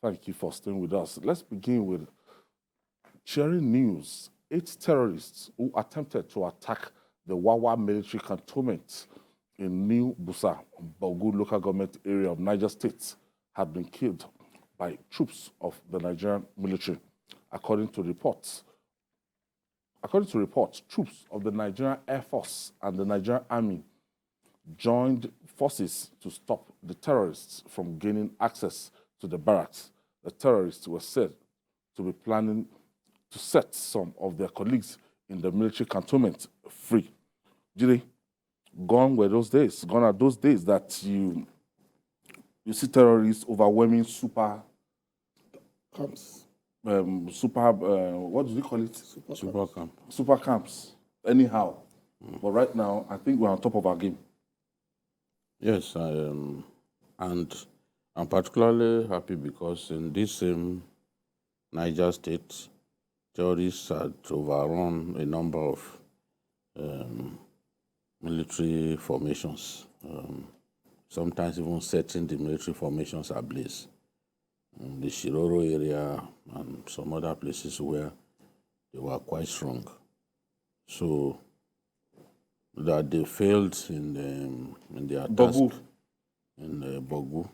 Thank you for staying with us. Let's begin with sharing news. 8 terrorists who attempted to attack the Wawa military cantonment in New Busa, Bogu local government area of Niger State had been killed by troops of the Nigerian military. According to reports, troops of the Nigerian Air Force and the Nigerian Army joined forces to stop the terrorists from gaining access to the barracks. The terrorists were said to be planning to set some of their colleagues in the military cantonment free. Jide, gone are those days that you see terrorists overwhelming super camps. What do you call it? Super camps. Anyhow. But right now, I think we're on top of our game. Yes, and I'm particularly happy because in this same Niger State, terrorists had overrun a number of military formations, sometimes even setting the military formations ablaze. The Shiroro area and some other places where they were quite strong. So that they failed in their task in Bogu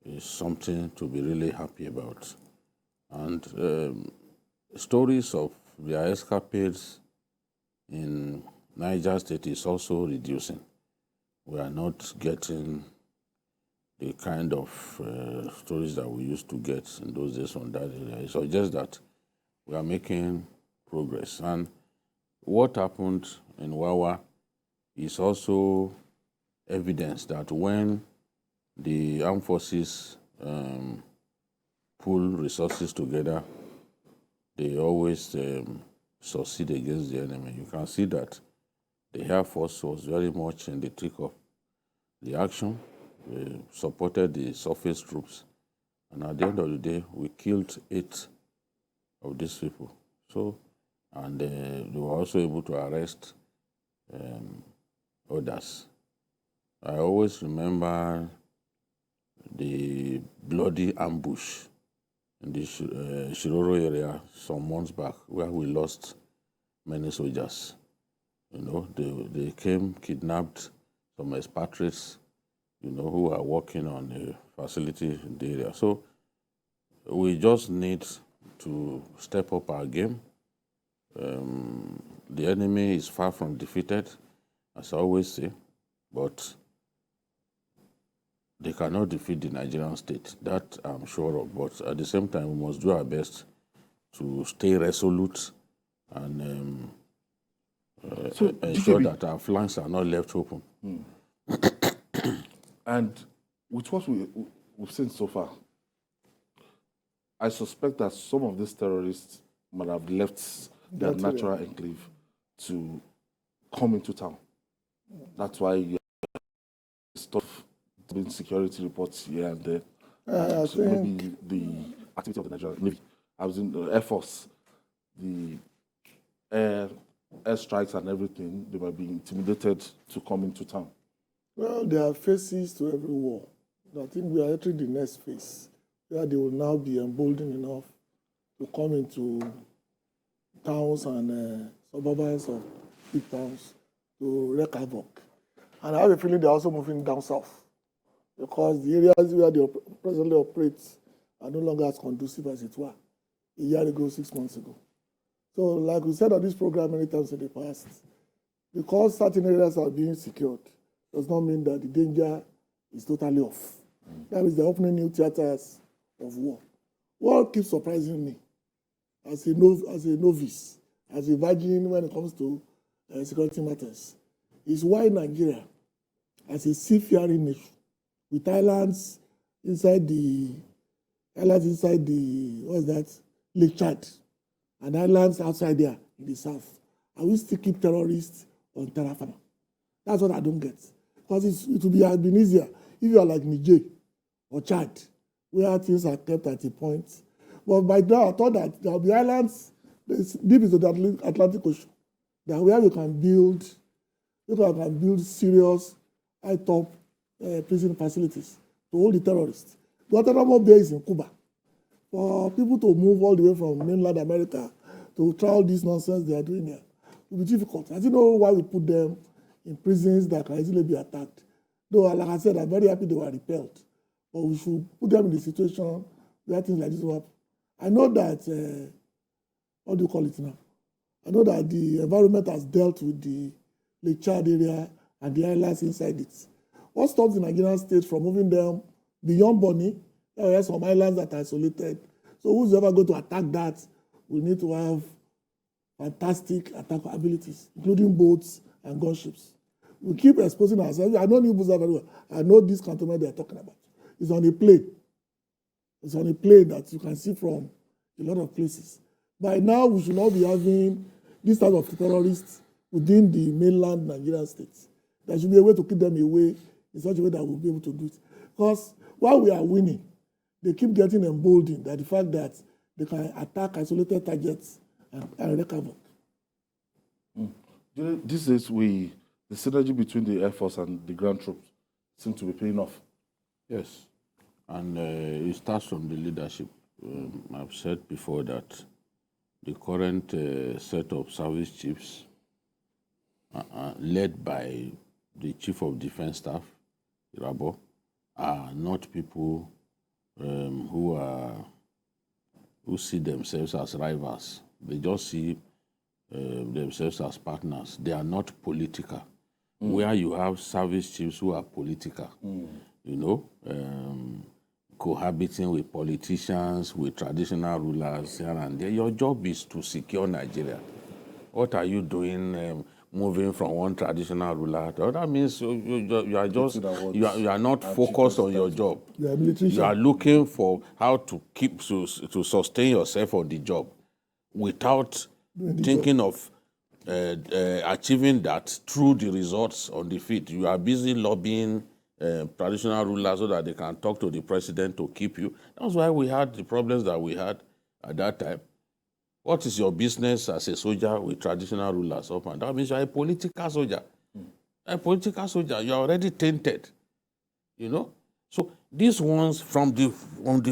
is something to be really happy about. And stories of their escapades in Niger State is also reducing. We are not getting the kind of stories that we used to get in those days from that area. It suggests that we are making progress. And what happened in Wawa is also evidence that when the armed forces pool resources together, they always succeed against the enemy. You can see that the Air Force was very much in the thick of the action. We supported the surface troops. And at the end of the day, we killed 8 of these people. So, and they were also able to arrest others. I always remember the bloody ambush in the Shiroro area some months back where we lost many soldiers. You know, they came, kidnapped some expatriates, you know, who are working on a facility in the area. So we just need to step up our game. The enemy is far from defeated, as I always say, but they cannot defeat the Nigerian state. That I'm sure of. But at the same time, we must do our best to stay resolute and ensure that our flanks are not left open. And with what we've seen so far, I suspect that some of these terrorists might have left their natural enclave to come into town. That's why you stuff doing security reports here and there. So maybe the activity of the Nigerian Navy, I was in the Air Force, the air strikes and everything, they might be intimidated to come into town. Well, there are phases to every war. I think we are entering the next phase, where they will now be emboldened enough to come into towns and suburbs of big towns to wreak havoc. And I have a feeling they're also moving down south, because the areas where they presently operate are no longer as conducive as it were a year ago, 6 months ago. So, like we said on this program many times in the past, because certain areas are being secured, does not mean that the danger is totally off. That means they're opening new theaters of war. What keeps surprising me as a novice, as a virgin when it comes to security matters, is why Nigeria, as a seafaring nation, with islands inside the Lake Chad, and islands outside there in the south, and we still keep terrorists on terra firma. That's what I don't get. Because it would have been easier if you are like Niger or Chad, where things are kept at a point. But by now, I thought that there will be islands deep into the Atlantic Ocean, that where we can build serious high-top prison facilities to hold the terrorists. Guantanamo Bay is in Cuba. For people to move all the way from mainland America to try all this nonsense they are doing here, it will be difficult. I don't know why we put them in prisons that can easily be attacked. Though, like I said, I'm very happy they were repelled. But we should put them in the situation where things like this will happen. I know that, what do you call it now? I know that the environment has dealt with the Lake Chad area and the islands inside it. What stops the Nigerian state from moving them beyond Bonny? There are some islands that are isolated. So who's ever going to attack that? We need to have fantastic attack abilities, including boats and gunships. We keep exposing ourselves. I know Nibuza very well. I know this cantonment they are talking about. It's on a plane. It's on a plane that you can see from a lot of places. By now, we should not be having this type of terrorists within the mainland Nigerian states. There should be a way to keep them away in such a way that we'll be able to do it. Because while we are winning, they keep getting emboldened by the fact that they can attack isolated targets and wreak havoc. These days, the synergy between the Air Force and the ground troops seems to be paying off. Yes, and it starts from the leadership. I've said before that the current set of service chiefs, led by the Chief of Defense Staff, Irabo, are not people who see themselves as rivals. They just see themselves as partners. They are not political. Where you have service chiefs who are political, you know, cohabiting with politicians, with traditional rulers here and there. Your job is to secure Nigeria. What are you doing moving from one traditional ruler to another? That means you are just, you are not focused on your job. You are looking for how to to sustain yourself on the job without thinking of achieving that through the results on the field. You are busy lobbying traditional rulers so that they can talk to the president to keep you. That's why we had the problems that we had at that time. What is your business as a soldier with traditional rulers? That means you are a political soldier. A political soldier, you are already tainted. You know? So these ones, from the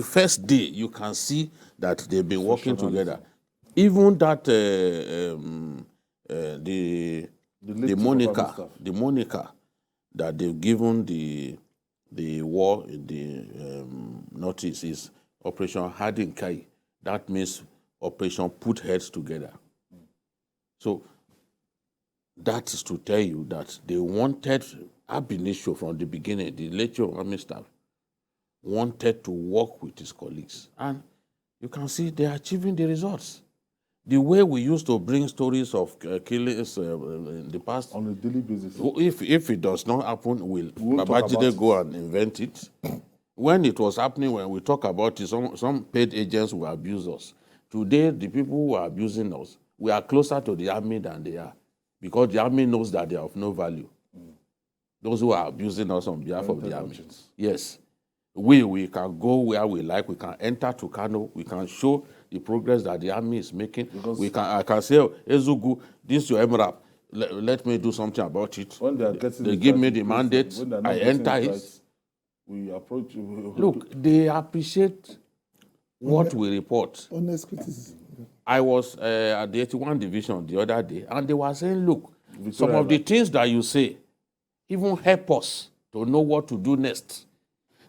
first day, you can see that they've been working together. Even that the moniker that they've given the war in the Northeast is Operation Hardin Kai. That means Operation Put Heads Together. So that is to tell you that they wanted, ab initio from the beginning, the late Army staff wanted to work with his colleagues. And you can see they are achieving the results. The way we used to bring stories of killings in the past, on a daily basis. If it does not happen, will Babajide go and invent it? When it was happening, when we talk about it, some paid agents will abuse us. Today, the people who are abusing us, we are closer to the army than they are, because the army knows that they are of no value. Those who are abusing us on behalf of the army. Yes. We can go where we like. We can enter to Kano. We can show the progress that the army is making. I can say, oh, Ezugu, this is your MRAP. Let me do something about it. When they give me the mandate, I enter it. We approach. Look, they appreciate what we report. Honest criticism. I was at the 81 Division the other day, and they were saying, look, some of the things that you say even help us to know what to do next.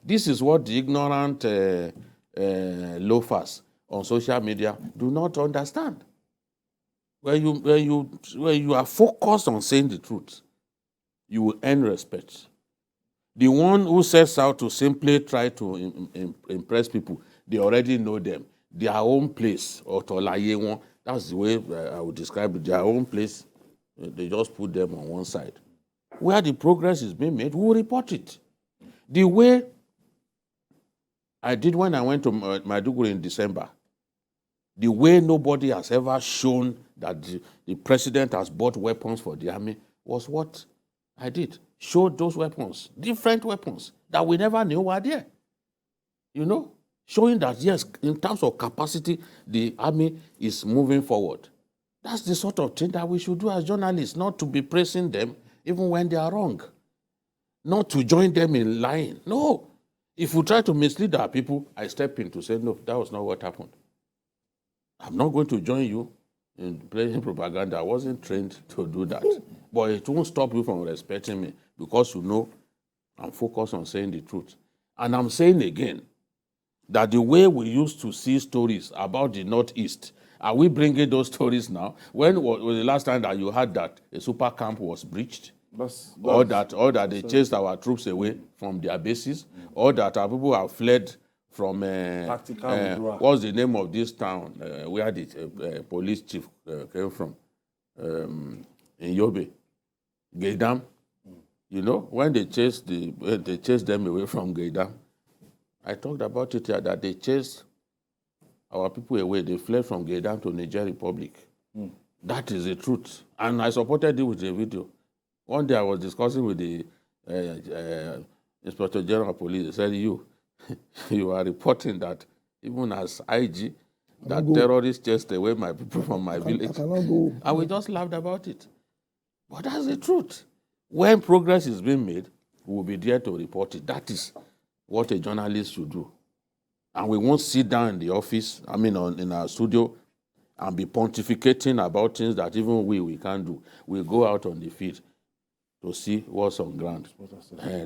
This is what the ignorant loafers on social media do not understand. When you are focused on saying the truth, you will earn respect. The one who sets out to simply try to impress people, they already know them. Their own place, or Tolaye, that's the way I would describe it, their own place, they just put them on one side. Where the progress is being made, we will report it. The way I did when I went to Maiduguri in December, the way nobody has ever shown that the president has bought weapons for the army was what I did. Showed those weapons, different weapons that we never knew were there. You know, showing that, yes, in terms of capacity, the army is moving forward. That's the sort of thing that we should do as journalists, not to be praising them even when they are wrong. Not to join them in lying. No. If we try to mislead our people, I step in to say, no, that was not what happened. I'm not going to join you in playing propaganda. I wasn't trained to do that. But it won't stop you from respecting me because you know I'm focused on saying the truth. And I'm saying again that the way we used to see stories about the Northeast, are we bringing those stories now? When was the last time that you heard that a super camp was breached? Or that they chased our troops away from their bases? Or that our people have fled from what's the name of this town where the police chief came from in Yobe, Gaydam. You know, when they chased them away from Gaydam, I talked about it here that they chased our people away. They fled from Gaydam to Niger Republic. That is the truth, and I supported it with a video. One day I was discussing with the Inspector General of Police. They said, you are reporting that even as IG, that terrorists chased away my people from my village. I cannot go. And we just laughed about it. But that's the truth. When progress is being made, we will be there to report it. That is what a journalist should do. And we won't sit down in the office, in our studio, and be pontificating about things that even we can't do. We go out on the field to see what's on ground.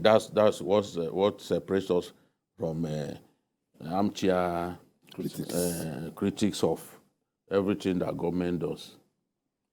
That's what separates us from armchair critics of everything that government does.